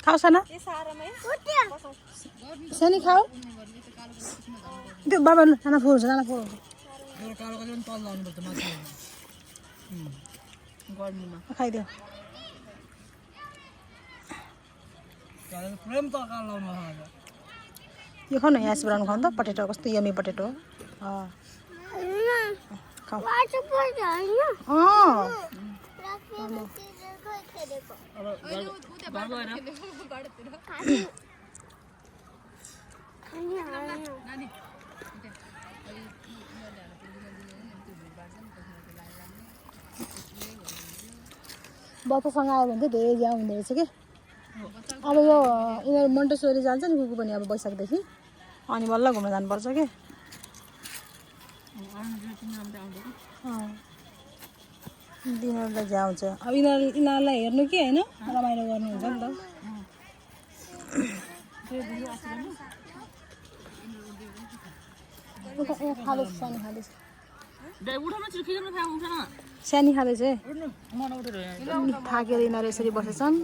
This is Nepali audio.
खाऊ साना सानी खाऊ त्यो बाबा साना फोर्छ खाइदियो यो खाऊ न यास बनाउनु खाऊ त पटेटो कस्तो यमी पटेटो खाऊ बच्चासँग आयो भने चाहिँ धेरै ज्याउ हुँदो रहेछ कि अब यो यिनीहरू मन्टेसरी जान्छ नि कुकु पनि अब वैशाखदेखि अनि बल्ल घुम्न जानुपर्छ कि यिनीहरूलाई ज्याउँछ अब यिनीहरूलाई हेर्नु कि होइन रमाइलो गर्नुहुन्छ नि त सानी खाँदैछ थाकेर यिनीहरू यसरी बसेछन्